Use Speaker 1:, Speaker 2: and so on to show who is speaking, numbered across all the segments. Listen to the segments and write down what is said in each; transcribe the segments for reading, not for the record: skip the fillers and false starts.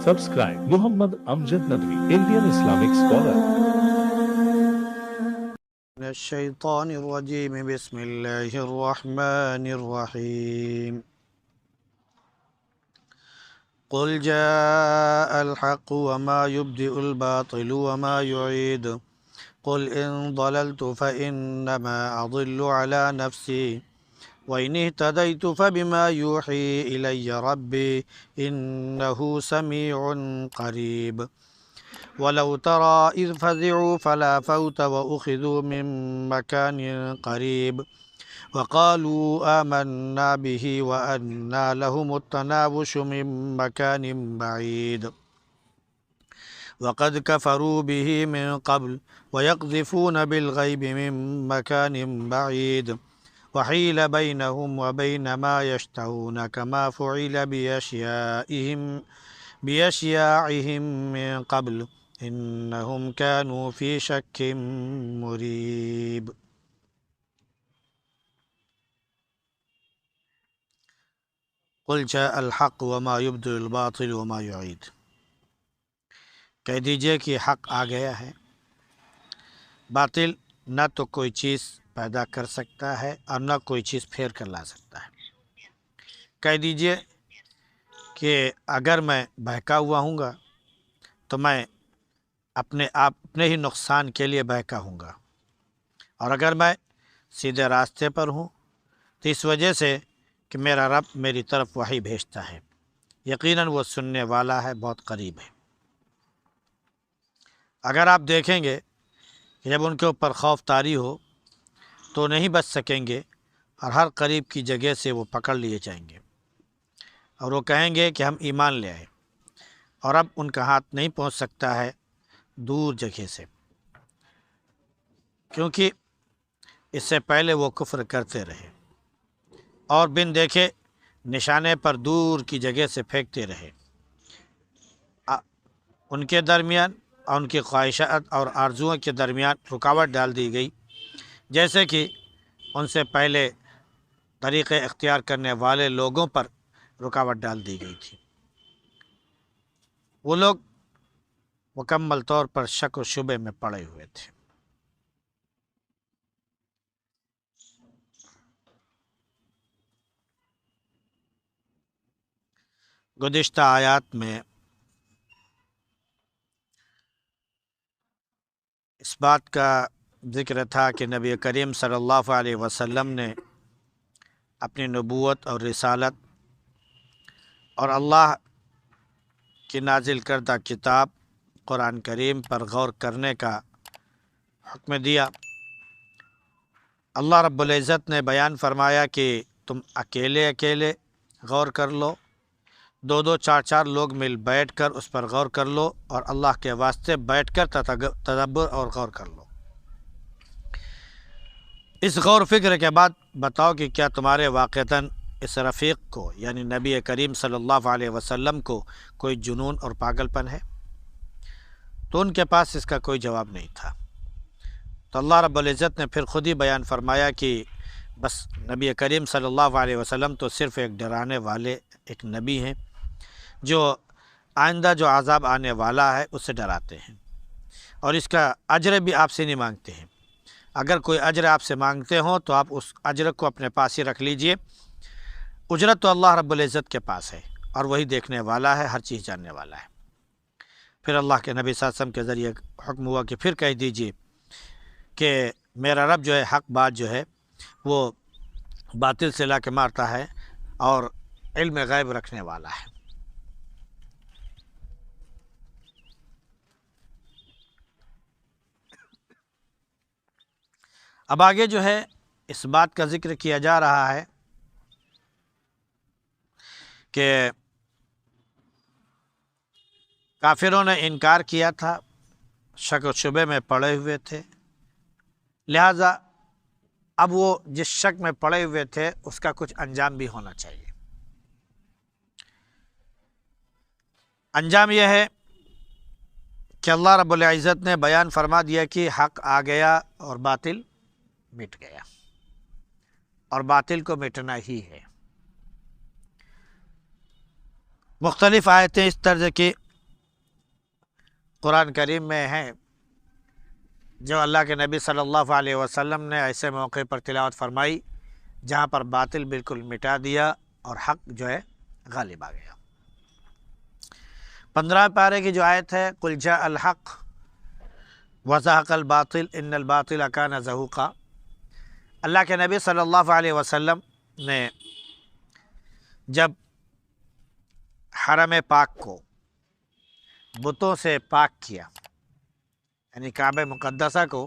Speaker 1: Subscribe Muhammad Amjad Nadwi, Indian Islamic scholar.
Speaker 2: من الشيطان الرجيم بسم الله الرحمن الرحيم قل جاء الحق وما يبدئ الباطل وما يعيد قل إن ضللت فإنما أضل على نفسي وإن اهتديت فبما يوحي إلي ربي إنه سميع قريب ولو ترى إذ فزعوا فلا فوت وأخذوا من مكان قريب وقالوا آمنا به وأنى لهم التناوش من مكان بعيد وقد كفروا به من قبل ويقذفون بالغيب من مكان بعيد وحيل بينهم وبين ما يشتهون كما فعل بأشياعهم من قبل إنهم كانوا في شك مريب قل جاء الحق وما يبدئ الباطل وما يعيد کہہ دیجئے کہ حق آ گیا ہے، باطل نہ تو کوئی چیز پیدا کر سکتا ہے اور نہ کوئی چیز پھیر کر لا سکتا ہے۔ کہہ دیجئے کہ اگر میں بہکا ہوا ہوں گا تو میں اپنے ہی نقصان کے لیے بہکا ہوں گا، اور اگر میں سیدھے راستے پر ہوں تو اس وجہ سے کہ میرا رب میری طرف وحی بھیجتا ہے، یقیناً وہ سننے والا ہے، بہت قریب ہے۔ اگر آپ دیکھیں گے کہ جب ان کے اوپر خوف طاری ہو تو نہیں بچ سکیں گے، اور ہر قریب کی جگہ سے وہ پکڑ لیے جائیں گے، اور وہ کہیں گے کہ ہم ایمان لے آئے، اور اب ان کا ہاتھ نہیں پہنچ سکتا ہے دور جگہ سے، کیونکہ اس سے پہلے وہ کفر کرتے رہے اور بن دیکھے نشانے پر دور کی جگہ سے پھینکتے رہے۔ ان کے درمیان اور ان کی خواہشات اور آرزوؤں کے درمیان رکاوٹ ڈال دی گئی، جیسے کہ ان سے پہلے طریقے اختیار کرنے والے لوگوں پر رکاوٹ ڈال دی گئی تھی۔ وہ لوگ مکمل طور پر شک و شبے میں پڑے ہوئے تھے۔ گزشتہ آیات میں اس بات کا ذکر تھا کہ نبی کریم صلی اللہ علیہ وسلم نے اپنی نبوت اور رسالت اور اللہ کی نازل کردہ کتاب قرآن کریم پر غور کرنے کا حکم دیا۔ اللہ رب العزت نے بیان فرمایا کہ تم اکیلے غور کر لو، دو چار لوگ مل بیٹھ کر اس پر غور کر لو، اور اللہ کے واسطے بیٹھ کر تدبر اور غور کر لو۔ اس غور فکر کے بعد بتاؤ کہ کیا تمہارے واقعتاً اس رفیق کو یعنی نبی کریم صلی اللہ علیہ وسلم کو کوئی جنون اور پاگل پن ہے؟ تو ان کے پاس اس کا کوئی جواب نہیں تھا۔ تو اللہ رب العزت نے پھر خود ہی بیان فرمایا کہ بس نبی کریم صلی اللہ علیہ وسلم تو صرف ایک ڈرانے والے ایک نبی ہیں جو آئندہ جو عذاب آنے والا ہے اس سے ڈراتے ہیں، اور اس کا اجر بھی آپ سے نہیں مانگتے ہیں۔ اگر کوئی اجر آپ سے مانگتے ہوں تو آپ اس اجر کو اپنے پاس ہی رکھ لیجئے، اجرت تو اللہ رب العزت کے پاس ہے، اور وہی دیکھنے والا ہے، ہر چیز جاننے والا ہے۔ پھر اللہ کے نبی صلی اللہ علیہ وسلم کے ذریعے حکم ہوا کہ پھر کہہ دیجئے کہ میرا رب جو ہے حق بات جو ہے وہ باطل سے لا کے مارتا ہے اور علم غیب رکھنے والا ہے۔ اب آگے جو ہے اس بات کا ذکر کیا جا رہا ہے کہ کافروں نے انکار کیا تھا، شک و شبے میں پڑے ہوئے تھے، لہٰذا اب وہ جس شک میں پڑے ہوئے تھے اس کا کچھ انجام بھی ہونا چاہیے۔ انجام یہ ہے کہ اللہ رب العزت نے بیان فرما دیا کہ حق آ گیا اور باطل مٹ گیا، اور باطل کو مٹنا ہی ہے۔ مختلف آیتیں اس طرز کی قرآن کریم میں ہیں جو اللہ کے نبی صلی اللہ علیہ وسلم نے ایسے موقع پر تلاوت فرمائی جہاں پر باطل بالکل مٹا دیا اور حق جو ہے غالب آ گیا۔ 15 پارے کی جو آیت ہے قل جاء الحق وزهق الباطل ان الباطل کان زہوقا، اللہ کے نبی صلی اللہ علیہ وسلم نے جب حرم پاک کو بتوں سے پاک کیا، یعنی کعبہ مقدسہ کو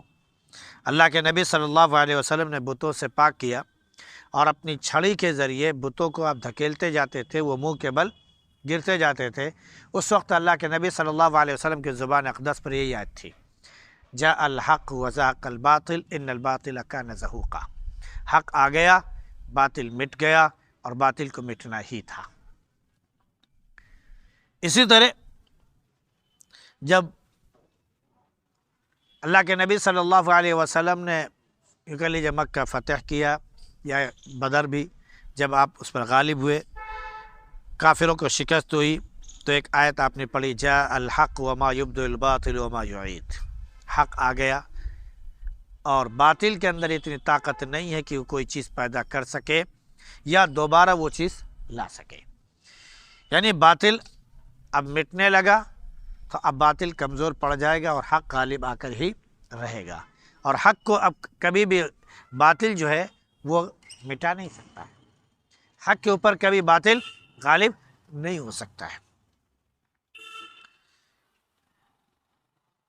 Speaker 2: اللہ کے نبی صلی اللہ علیہ وسلم نے بتوں سے پاک کیا اور اپنی چھڑی کے ذریعے بتوں کو آپ دھکیلتے جاتے تھے، وہ منہ کے بل گرتے جاتے تھے، اس وقت اللہ کے نبی صلی اللہ علیہ وسلم کی زبان اقدس پر یہی آیت تھی جاء الحق وزهق الباطل ان الباطل کان زہوقا، حق آ گیا، باطل مٹ گیا اور باطل کو مٹنا ہی تھا۔ اسی طرح جب اللہ کے نبی صلی اللہ علیہ وسلم نے یوں کہہ لیجیے مکہ فتح کیا یا بدر بھی، جب آپ اس پر غالب ہوئے، کافروں کو شکست ہوئی، تو ایک آیت آپ نے پڑھی جاء الحق وما یبدئ الباطل وما یعید، حق آ گیا اور باطل کے اندر اتنی طاقت نہیں ہے کہ وہ کوئی چیز پیدا کر سکے یا دوبارہ وہ چیز لا سکے، یعنی باطل اب مٹنے لگا تو اب باطل کمزور پڑ جائے گا اور حق غالب آ کر ہی رہے گا، اور حق کو اب کبھی بھی باطل جو ہے وہ مٹا نہیں سکتا ہے، حق کے اوپر کبھی باطل غالب نہیں ہو سکتا ہے۔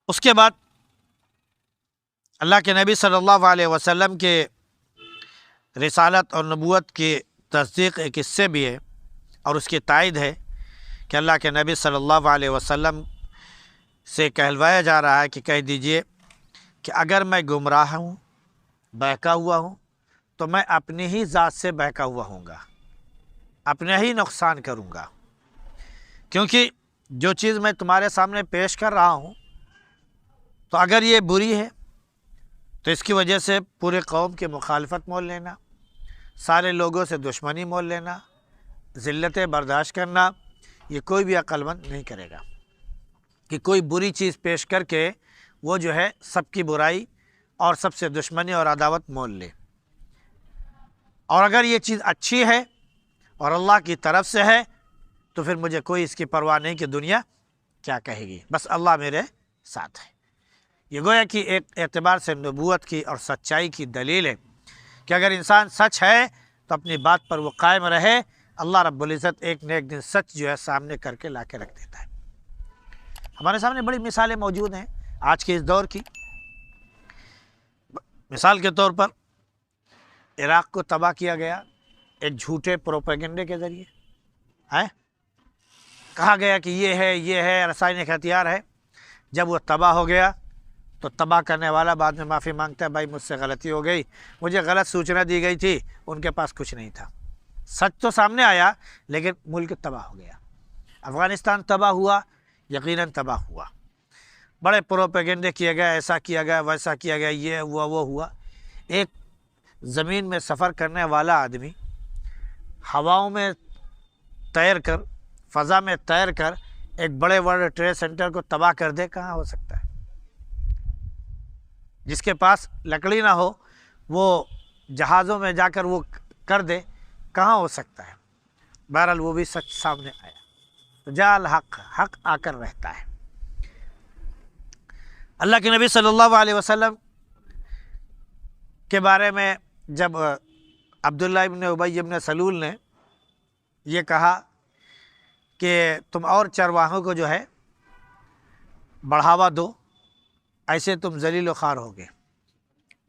Speaker 2: اس کے بعد اللہ کے نبی صلی اللہ علیہ وسلم کے رسالت اور نبوت کی تصدیق ایک اس سے بھی ہے اور اس کی تائید ہے کہ اللہ کے نبی صلی اللہ علیہ وسلم سے کہلوایا جا رہا ہے کہ کہہ دیجئے کہ اگر میں گمراہ ہوں، بہکا ہوا ہوں، تو میں اپنی ہی ذات سے بہکا ہوا ہوں گا، اپنے ہی نقصان کروں گا، کیونکہ جو چیز میں تمہارے سامنے پیش کر رہا ہوں تو اگر یہ بری ہے تو اس کی وجہ سے پورے قوم کی مخالفت مول لینا، سارے لوگوں سے دشمنی مول لینا، ذلتیں برداشت کرنا، یہ کوئی بھی عقل مند نہیں کرے گا کہ کوئی بری چیز پیش کر کے وہ جو ہے سب کی برائی اور سب سے دشمنی اور عداوت مول لے، اور اگر یہ چیز اچھی ہے اور اللہ کی طرف سے ہے تو پھر مجھے کوئی اس کی پرواہ نہیں کہ دنیا کیا کہے گی، بس اللہ میرے ساتھ ہے۔ یہ گویا کہ ایک اعتبار سے نبوت کی اور سچائی کی دلیل ہے کہ اگر انسان سچ ہے تو اپنی بات پر وہ قائم رہے، اللہ رب العزت ایک نہ ایک دن سچ جو ہے سامنے کر کے لا کے رکھ دیتا ہے۔ ہمارے سامنے بڑی مثالیں موجود ہیں آج کے اس دور کی۔ مثال کے طور پر عراق کو تباہ کیا گیا ایک جھوٹے پروپیگنڈے کے ذریعے، کہا گیا کہ یہ ہے رسائنک ہتھیار ہے۔ جب وہ تباہ ہو گیا تو تباہ کرنے والا بعد میں معافی مانگتا ہے، بھائی مجھ سے غلطی ہو گئی، مجھے غلط سوچنا دی گئی تھی، ان کے پاس کچھ نہیں تھا۔ سچ تو سامنے آیا لیکن ملک تباہ ہو گیا، افغانستان تباہ ہوا، یقیناً تباہ ہوا۔ بڑے پروپیگنڈے کیے گئے، ایسا کیا گیا، ویسا کیا گیا، یہ ہوا وہ ہوا۔ ایک زمین میں سفر کرنے والا آدمی ہواؤں میں تیر کر، فضا میں تیر کر ایک بڑے ورلڈ ٹریڈ سینٹر کو تباہ کر دے، کہاں ہو سکتا ہے؟ جس کے پاس لکڑی نہ ہو وہ جہازوں میں جا کر وہ کر دے، کہاں ہو سکتا ہے؟ بہرحال وہ بھی سچ سامنے آیا۔ تو جاء الحق، حق آ کر رہتا ہے۔ اللہ کے نبی صلی اللہ علیہ وسلم کے بارے میں جب عبداللہ ابن ابی ابن سلول نے یہ کہا کہ تم اور چرواہوں کو جو ہے بڑھاوا دو، ایسے تم ذلیل و خوار ہوگے۔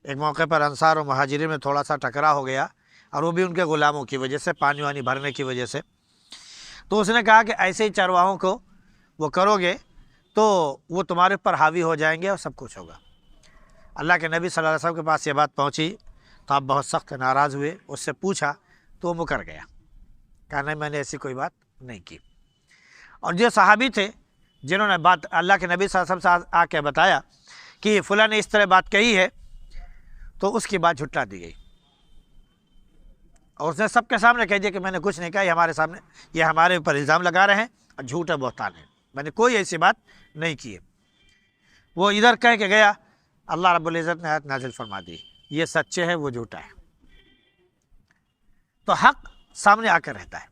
Speaker 2: ایک موقع پر انصار و مہاجرین میں تھوڑا سا ٹکرا ہو گیا، اور وہ بھی ان کے غلاموں کی وجہ سے، پانی وانی بھرنے کی وجہ سے۔ تو اس نے کہا کہ ایسے ہی چرواہوں کو وہ کرو گے تو وہ تمہارے پر حاوی ہو جائیں گے اور سب کچھ ہوگا۔ اللہ کے نبی صلی اللہ علیہ وسلم کے پاس یہ بات پہنچی تو آپ بہت سخت ناراض ہوئے، اس سے پوچھا تو وہ مکر گیا، کہا نہیں میں نے ایسی کوئی بات نہیں کی۔ اور جو صحابی تھے جنہوں نے بات اللہ کے نبی صلی اللہ علیہ وسلم سے آ کے بتایا کہ فلاں نے اس طرح بات کہی ہے، تو اس کی بات جھٹلا دی گئی، اور اس نے سب کے سامنے کہہ دیا کہ میں نے کچھ نہیں کہا، یہ ہمارے اوپر الزام لگا رہے ہیں اور جھوٹ ہے، بہتان ہے، میں نے کوئی ایسی بات نہیں کی ہے۔ وہ ادھر کہہ کے گیا، اللہ رب العزت نے آیت نازل فرما دی، یہ سچے ہے وہ جھوٹا ہے۔ تو حق سامنے آ کر رہتا ہے۔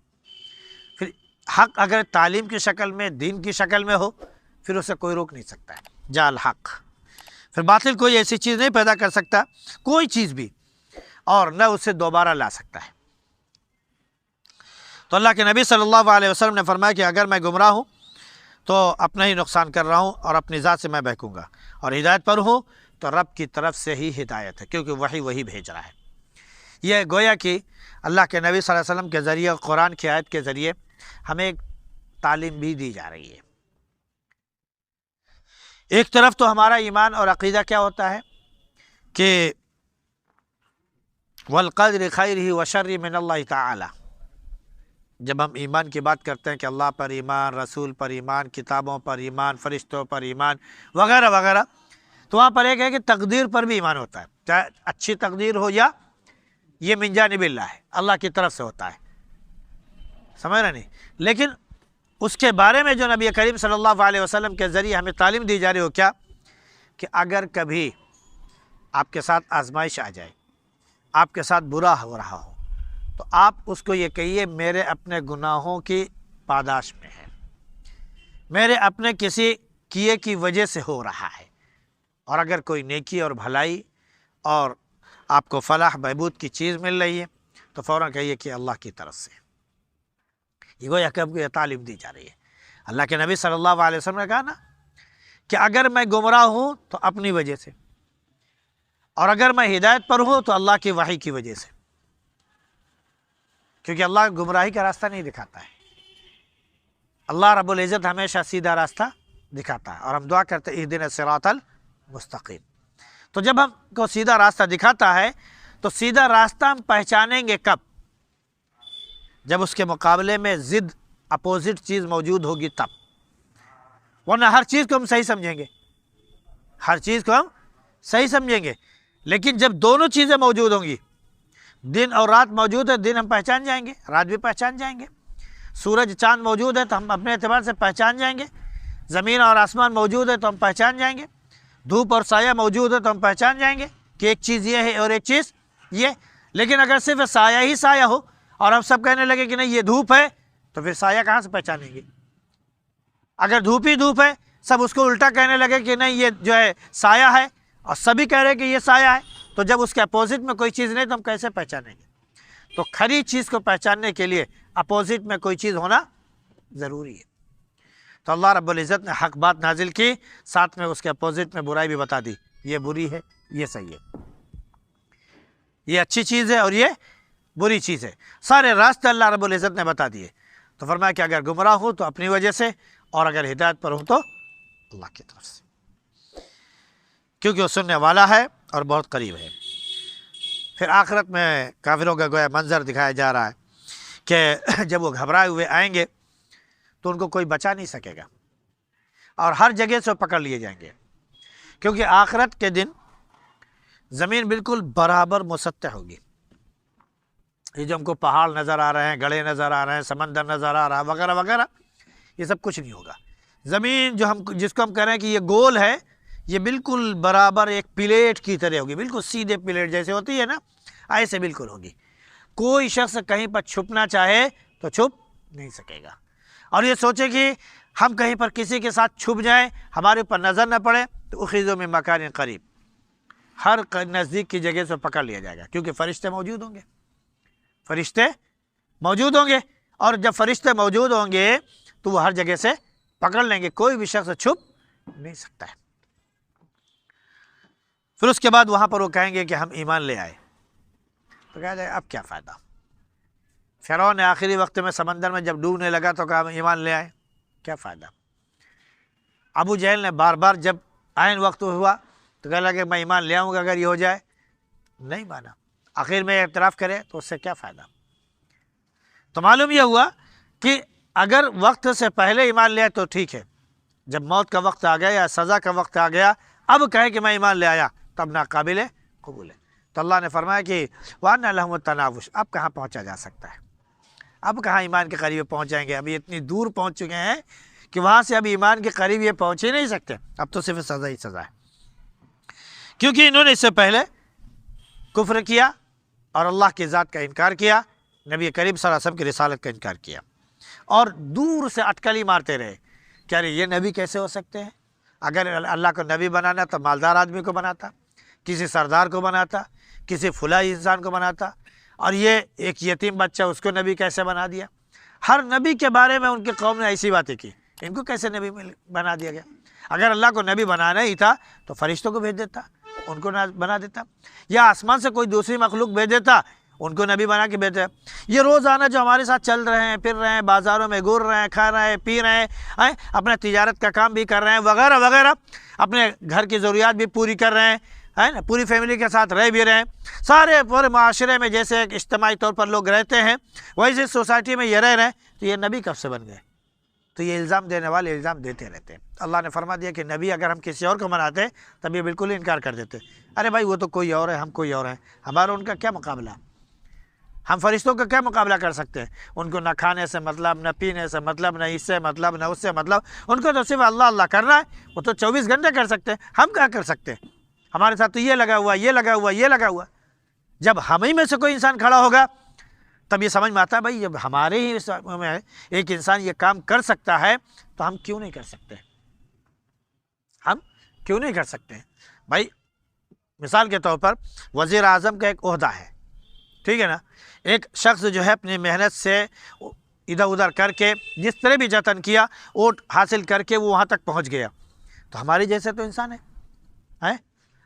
Speaker 2: پھر حق اگر تعلیم کی شکل میں، دین کی شکل میں ہو، پھر اسے کوئی روک نہیں سکتا ہے، جاء الحق۔ پھر باطل کوئی ایسی چیز نہیں پیدا کر سکتا، کوئی چیز بھی، اور نہ اسے دوبارہ لا سکتا ہے۔ تو اللہ کے نبی صلی اللہ علیہ وسلم نے فرمایا کہ اگر میں گمراہ ہوں تو اپنا ہی نقصان کر رہا ہوں اور اپنی ذات سے میں بہکوں گا، اور ہدایت پر ہوں تو رب کی طرف سے ہی ہدایت ہے، کیونکہ وہی بھیج رہا ہے۔ یہ گویا کہ اللہ کے نبی صلی اللہ علیہ وسلم کے ذریعے، قرآن کی آیت کے ذریعے ہمیں ایک تعلیم بھی دی جا رہی ہے۔ ایک طرف تو ہمارا ایمان اور عقیدہ کیا ہوتا ہے کہ والقدر خیرہ وشرہ من اللہ تعالی، جب ہم ایمان کی بات کرتے ہیں کہ اللہ پر ایمان، رسول پر ایمان، کتابوں پر ایمان، فرشتوں پر ایمان وغیرہ وغیرہ، تو وہاں پر ایک ہے کہ تقدیر پر بھی ایمان ہوتا ہے، چاہے اچھی تقدیر ہو یا یہ من جانب اللہ ہے، اللہ کی طرف سے ہوتا ہے، سمجھ رہے نہیں؟ لیکن اس کے بارے میں جو نبی کریم صلی اللہ علیہ وسلم کے ذریعے ہمیں تعلیم دی جا رہی ہو کیا، کہ اگر کبھی آپ کے ساتھ آزمائش آ جائے، آپ کے ساتھ برا ہو رہا ہو، تو آپ اس کو یہ کہیے میرے اپنے گناہوں کی پاداش میں ہے، میرے اپنے کسی کیے کی وجہ سے ہو رہا ہے، اور اگر کوئی نیکی اور بھلائی اور آپ کو فلاح بہبود کی چیز مل رہی ہے تو فوراً کہیے کہ اللہ کی طرف سے۔ یہ گویا کہ آپ کو یہ تعلیم دی جا رہی ہے۔ اللہ کے نبی صلی اللہ علیہ وسلم نے کہا نا کہ اگر میں گمراہ ہوں تو اپنی وجہ سے، اور اگر میں ہدایت پر ہوں تو اللہ کی وحی کی وجہ سے، کیونکہ اللہ گمراہی کا راستہ نہیں دکھاتا ہے، اللہ رب العزت ہمیشہ سیدھا راستہ دکھاتا ہے، اور ہم دعا کرتے ہیں اہدنا الصراط المستقیم۔ تو جب ہم کو سیدھا راستہ دکھاتا ہے تو سیدھا راستہ ہم پہچانیں گے کب؟ جب اس کے مقابلے میں ضد، اپوزٹ چیز موجود ہوگی تب، ورنہ ہر چیز کو ہم صحیح سمجھیں گے، ہر چیز کو ہم صحیح سمجھیں گے، لیکن جب دونوں چیزیں موجود ہوں گی، دن اور رات موجود ہے، دن ہم پہچان جائیں گے، رات بھی پہچان جائیں گے، سورج چاند موجود ہے تو ہم اپنے اعتبار سے پہچان جائیں گے، زمین اور آسمان موجود ہے تو ہم پہچان جائیں گے، دھوپ اور سایہ موجود ہے تو ہم پہچان جائیں گے کہ ایک چیز یہ ہے اور ایک چیز یہ۔ لیکن اگر صرف سایہ ہی سایہ ہو اور ہم سب کہنے لگے کہ نہیں یہ دھوپ ہے، تو پھر سایہ کہاں سے پہچانیں گے؟ اگر دھوپ ہی دھوپ ہے، سب اس کو الٹا کہنے لگے کہ نہیں یہ جو ہے سایہ ہے، اور سبھی کہہ رہے کہ یہ سایہ ہے، تو جب اس کے اپوزٹ میں کوئی چیز نہیں تو ہم کیسے پہچانیں گے؟ تو کھری چیز کو پہچاننے کے لیے اپوزٹ میں کوئی چیز ہونا ضروری ہے۔ تو اللہ رب العزت نے حق بات نازل کی، ساتھ میں اس کے اپوزٹ میں برائی بھی بتا دی، یہ بری ہے، یہ صحیح ہے، یہ اچھی چیز ہے اور یہ بری چیز ہے، سارے راستے اللہ رب العزت نے بتا دیے۔ تو فرمایا کہ اگر گمراہ ہوں تو اپنی وجہ سے، اور اگر ہدایت پر ہوں تو اللہ کی طرف سے، کیونکہ وہ سننے والا ہے اور بہت قریب ہے۔ پھر آخرت میں کافروں کا گویا منظر دکھایا جا رہا ہے کہ جب وہ گھبرائے ہوئے آئیں گے تو ان کو کوئی بچا نہیں سکے گا، اور ہر جگہ سے پکڑ لیے جائیں گے، کیونکہ آخرت کے دن زمین بالکل برابر مسطح ہوگی۔ یہ جو ہم کو پہاڑ نظر آ رہے ہیں، گڑھے نظر آ رہے ہیں، سمندر نظر آ رہا ہے وغیرہ وغیرہ، یہ سب کچھ نہیں ہوگا۔ زمین جس کو ہم کہہ رہے ہیں کہ یہ گول ہے، یہ بالکل برابر ایک پلیٹ کی طرح ہوگی، بالکل سیدھے پلیٹ جیسے ہوتی ہے نا، ایسے بالکل ہوگی۔ کوئی شخص کہیں پر چھپنا چاہے تو چھپ نہیں سکے گا، اور یہ سوچے کہ ہم کہیں پر کسی کے ساتھ چھپ جائیں، ہمارے اوپر نظر نہ پڑے، تو اخذوا من مکان قریب، ہر نزدیک کی جگہ سے پکڑ لیا جائے گا، کیونکہ فرشتے موجود ہوں گے، فرشتے موجود ہوں گے، اور جب فرشتے موجود ہوں گے تو وہ ہر جگہ سے پکڑ لیں گے، کوئی بھی شخص چھپ نہیں سکتا ہے۔ پھر اس کے بعد وہاں پر وہ کہیں گے کہ ہم ایمان لے آئے، تو کہا جائے اب کیا فائدہ؟ فرعون نے آخری وقت میں سمندر میں جب ڈوبنے لگا تو کہا ہم ایمان لے آئے، کیا فائدہ؟ ابو جہل نے بار بار جب عین وقت ہوا تو کہا کہ میں ایمان لے آؤں گا اگر یہ ہو جائے، نہیں مانا، آخر میں اعتراف کرے تو اس سے کیا فائدہ؟ تو معلوم یہ ہوا کہ اگر وقت سے پہلے ایمان لے آئے تو ٹھیک ہے، جب موت کا وقت آ گیا یا سزا کا وقت آ گیا، اب کہے کہ میں ایمان لے آیا، تب ناقابل قبول ہے۔ تو اللہ نے فرمایا کہ وَأَنَّ لَهُمُ التَّنَاوُشُ، اب کہاں پہنچا جا سکتا ہے، اب کہاں ایمان کے قریب پہنچ جائیں گے؟ ابھی اتنی دور پہنچ چکے ہیں کہ وہاں سے اب ایمان کے قریب یہ پہنچ ہی نہیں سکتے، اب تو صرف سزا ہی سزا ہے، کیونکہ انہوں نے اس سے پہلے کفر کیا اور اللہ کی ذات کا انکار کیا، نبی کریم صلی اللہ علیہ وسلم کی رسالت کا انکار کیا، اور دور سے اٹکلی مارتے رہے کہ ارے یہ نبی کیسے ہو سکتے ہیں؟ اگر اللہ کو نبی بنانا تو مالدار آدمی کو بناتا، کسی سردار کو بناتا، کسی فلاں انسان کو بناتا، اور یہ ایک یتیم بچہ اس کو نبی کیسے بنا دیا؟ ہر نبی کے بارے میں ان کی قوم نے ایسی باتیں کی، ان کو کیسے نبی بنا دیا گیا؟ اگر اللہ کو نبی بنانا ہی تھا تو فرشتوں کو بھیج دیتا، ان کو بنا دیتا، یا آسمان سے کوئی دوسری مخلوق بھیج دیتا، ان کو نبی بنا کے بھیجتا۔ یہ روزانہ جو ہمارے ساتھ چل رہے ہیں، پھر رہے ہیں، بازاروں میں گھر رہے ہیں، کھا رہے ہیں، پی رہے ہیں، اپنا تجارت کا کام بھی کر رہے ہیں وغیرہ وغیرہ، اپنے گھر کی ضروریات بھی پوری کر رہے ہیں، ہے نا، پوری فیملی کے ساتھ رہ بھی رہے ہیں، سارے پورے معاشرے میں جیسے ایک اجتماعی طور پر لوگ رہتے ہیں ویسے سوسائٹی میں یہ رہ رہے ہیں، تو یہ نبی کب سے بن گئے؟ تو یہ الزام دینے والے الزام دیتے رہتے ہیں۔ اللہ نے فرما دیا کہ نبی اگر ہم کسی اور کو مناتے تب یہ بالکل انکار کر دیتے، ارے بھائی وہ تو کوئی اور ہے، ہم کوئی اور ہیں، ہمارا ان کا کیا مقابلہ؟ ہم فرشتوں کا کیا مقابلہ کر سکتے ہیں؟ ان کو نہ کھانے سے مطلب، نہ پینے سے مطلب، نہ اس سے مطلب، نہ اس سے مطلب، ان کو تو صرف اللہ اللہ کرنا ہے، وہ تو 24 گھنٹے کر سکتے ہیں، ہم کیا کر سکتے ہیں؟ ہمارے ساتھ تو یہ لگا ہوا، یہ لگا ہوا، یہ لگا ہوا۔ جب ہم ہی میں سے کوئی انسان کھڑا ہوگا تب یہ سمجھ میں آتا ہے بھائی جب ہمارے ہی میں ایک انسان یہ کام کر سکتا ہے تو ہم کیوں نہیں کر سکتے؟ ہم کیوں نہیں کر سکتے؟ بھائی مثال کے طور پر وزیر اعظم کا ایک عہدہ ہے، ٹھیک ہے نا، ایک شخص جو ہے اپنی محنت سے ادھر ادھر کر کے جس طرح بھی جتن کیا ووٹ حاصل کر کے وہ وہاں تک پہنچ گیا، تو ہمارے جیسے تو انسان ہے،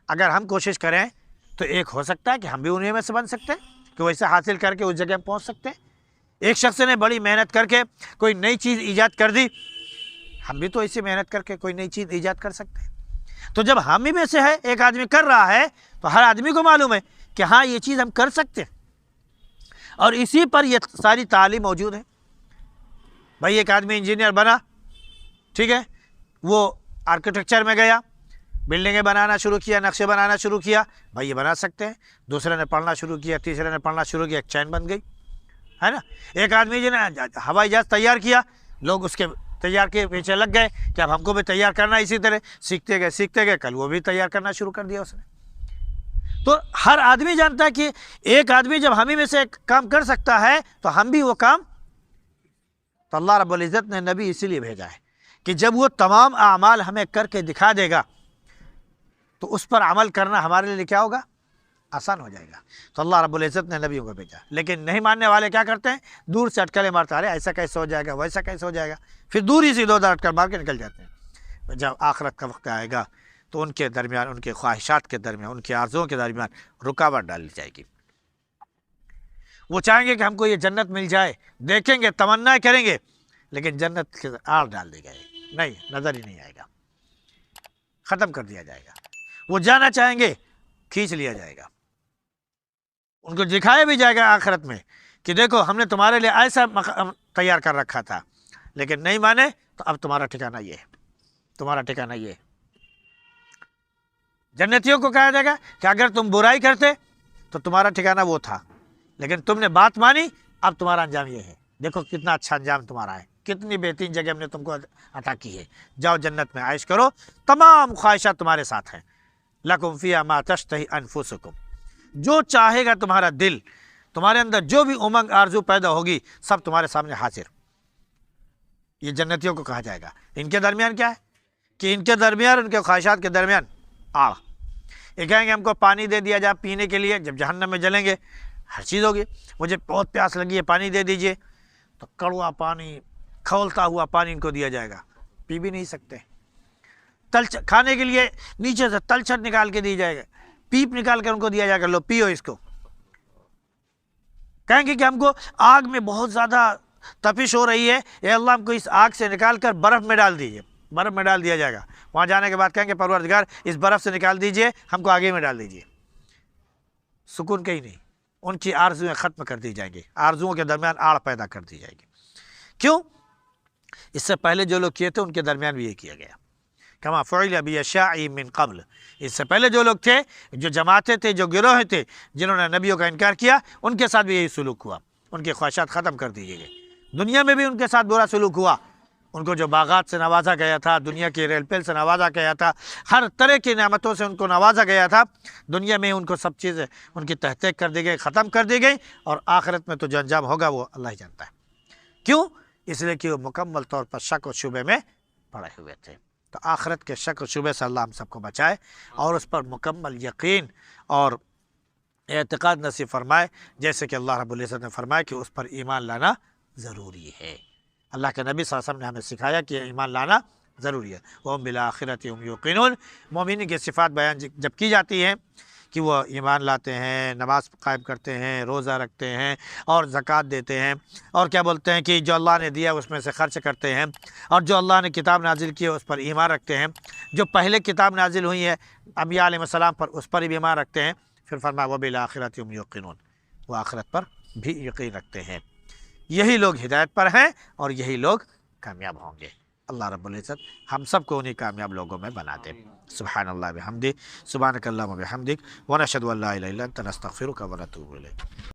Speaker 2: اگر ہم کوشش کریں تو ایک ہو سکتا ہے کہ ہم بھی انہیں میں سے بن سکتے ہیں کہ ویسے حاصل کر کے اس جگہ پہنچ سکتے ہیں۔ ایک شخص نے بڑی محنت کر کے کوئی نئی چیز ایجاد کر دی، ہم بھی تو ایسی محنت کر کے کوئی نئی چیز ایجاد کر سکتے ہیں۔ تو جب ہم ہی میں سے ہے ایک آدمی کر رہا ہے تو ہر آدمی کو معلوم ہے کہ ہاں یہ چیز ہم کر سکتے ہیں، اور اسی پر یہ ساری تعلیم موجود ہے۔ بھائی ایک آدمی انجینئر بنا، ٹھیک ہے، وہ آرکیٹیکچر میں گیا، بلڈنگیں بنانا شروع کیا، نقشے بنانا شروع کیا، بھائی یہ بنا سکتے ہیں۔ دوسرے نے پڑھنا شروع کیا، تیسرے نے پڑھنا شروع کیا، ایک چین بن گئی، ہے نا۔ ایک آدمی جو نے ہوائی جہاز تیار کیا، لوگ اس کے تیار کے پیچھے لگ گئے کہ اب ہم کو بھی تیار کرنا، اسی طرح سیکھتے گئے، کل وہ بھی تیار کرنا شروع کر دیا اس نے۔ تو ہر آدمی جانتا ہے کہ ایک آدمی جب ہم ہی میں سے ایک کام کر سکتا ہے تو ہم بھی وہ کام، تو اللہ رب العزت نے نبی اسی لیے بھیجا ہے کہ جب وہ تمام اعمال ہمیں کر کے دکھا دے گا تو اس پر عمل کرنا ہمارے لیے کیا ہوگا؟ آسان ہو جائے گا۔ تو اللہ رب العزت نے نبیوں کو بھیجا، لیکن نہیں ماننے والے کیا کرتے ہیں؟ دور سے اٹکلیں مارتے، ارے ایسا کیسے ہو جائے گا، ویسا کیسے ہو جائے گا، پھر دور ہی سے دو اٹکل مار کے نکل جاتے ہیں۔ جب آخرت کا وقت آئے گا تو ان کے درمیان، ان کے خواہشات کے درمیان، ان کے آرزوؤں کے درمیان رکاوٹ ڈال لی جائے گی۔ وہ چاہیں گے کہ ہم کو یہ جنت مل جائے، دیکھیں گے، تمنا کریں گے، لیکن جنت کے آڑ ڈال دی گئے، نہیں، نظر ہی نہیں آئے گا، ختم کر دیا جائے گا۔ وہ جانا چاہیں گے، کھینچ لیا جائے گا، ان کو دکھایا بھی جائے گا آخرت میں کہ دیکھو ہم نے تمہارے لیے ایسا تیار کر رکھا تھا، لیکن نہیں مانے تو اب تمہارا ٹھکانہ یہ ہے، تمہارا ٹھکانہ یہ ہے۔ جنتیوں کو کہا جائے گا کہ اگر تم برائی کرتے تو تمہارا ٹھکانہ وہ تھا، لیکن تم نے بات مانی، اب تمہارا انجام یہ ہے، دیکھو کتنا اچھا انجام تمہارا ہے، کتنی بہترین جگہ ہم نے تم کو عطا کی ہے، جاؤ جنت میں عائش کرو، تمام خواہشات تمہارے ساتھ ہیں، لکم فیہا ما تشتہی انفسکم، جو چاہے گا تمہارا دل، تمہارے اندر جو بھی امنگ آرزو پیدا ہوگی سب تمہارے سامنے حاضر۔ یہ جنتیوں کو کہا جائے گا۔ ان کے درمیان کیا ہے کہ ان کے درمیان، ان کے خواہشات کے درمیان آڑ، یہ کہیں گے ہم کو پانی دے دیا جائے پینے کے لیے، جب جہنم میں جلیں گے ہر چیز ہوگی، مجھے بہت پیاس لگی ہے پانی دے دیجئے، تو کڑوا پانی، کھولتا ہوا پانی ان کو دیا جائے گا، پی بھی نہیں سکتے۔ کھانے کے لیے نیچے سے تلچھٹ نکال کے دی جائے گا، پیپ نکال کر ان کو دیا جائے گا، لو پیو اس کو۔ کہیں گے کہ ہم کو آگ میں بہت زیادہ تپش ہو رہی ہے، اے اللہ ہم کو اس آگ سے نکال کر برف میں ڈال دیجئے، برف میں ڈال دیا جائے گا۔ وہاں جانے کے بعد کہیں گے پروردگار اس برف سے نکال دیجئے، ہم کو آگے میں ڈال دیجئے۔ سکون کہیں نہیں، ان کی آرزویں ختم کر دی جائیں گی، آرزوؤں کے درمیان آڑ پیدا کر دی جائے گی۔ کیوں؟ اس سے پہلے جو لوگ کیے تھے ان کے درمیان بھی یہ کیا گیا، کما فعل باشیاء من قبل، اس سے پہلے جو لوگ تھے، جو جماعتیں تھے، جو گروہ تھے جنہوں نے نبیوں کا انکار کیا، ان کے ساتھ بھی یہی سلوک ہوا، ان کی خواہشات ختم کر دیے گئے۔ دنیا میں بھی ان کے ساتھ برا سلوک ہوا، ان کو جو باغات سے نوازا گیا تھا، دنیا کی ریل پیل سے نوازا گیا تھا، ہر طرح کی نعمتوں سے ان کو نوازا گیا تھا، دنیا میں ان کو سب چیزیں ان کی تحقیق کر دی گئی، ختم کر دی گئی، اور آخرت میں تو جو انجام ہوگا وہ اللہ ہی جانتا ہے۔ کیوں؟ اس لیے کہ وہ مکمل طور پر شک و شبے میں پڑے ہوئے تھے۔ تو آخرت کے شک و شبے سے اللہ ہم سب کو بچائے اور اس پر مکمل یقین اور اعتقاد نصیب فرمائے، جیسے کہ اللہ رب العزت نے فرمایا کہ اس پر ایمان لانا ضروری ہے۔ اللہ کے نبی صلی اللہ علیہ وسلم نے ہمیں سکھایا کہ ایمان لانا ضروری ہے۔ وَهُمْ بِالْآخِرَةِ هُمْ يُوقِنُونَ۔ مومنین کی صفات بیان جب کی جاتی ہے کہ وہ ایمان لاتے ہیں، نماز قائم کرتے ہیں، روزہ رکھتے ہیں اور زکوٰۃ دیتے ہیں، اور کیا بولتے ہیں کہ جو اللہ نے دیا اس میں سے خرچ کرتے ہیں، اور جو اللہ نے کتاب نازل کی ہے اس پر ایمان رکھتے ہیں، جو پہلے کتاب نازل ہوئی ہے انبیاء علیہ السلام پر اس پر بھی ایمان رکھتے ہیں، پھر فرمایا وَبِالْآخِرَةِ هُمْ يُوقِنُونَ، وہ آخرت پر بھی یقین رکھتے ہیں۔ یہی لوگ ہدایت پر ہیں اور یہی لوگ کامیاب ہوں گے۔ اللہ رب العزت ہم سب کو انہی کامیاب لوگوں میں بنا دے۔ سبحان اللہ بحمدہ، سبحانک اللہم وبحمدک، ونشہد ان لا الہ الا انت، نستغفرک ونتوب الیک۔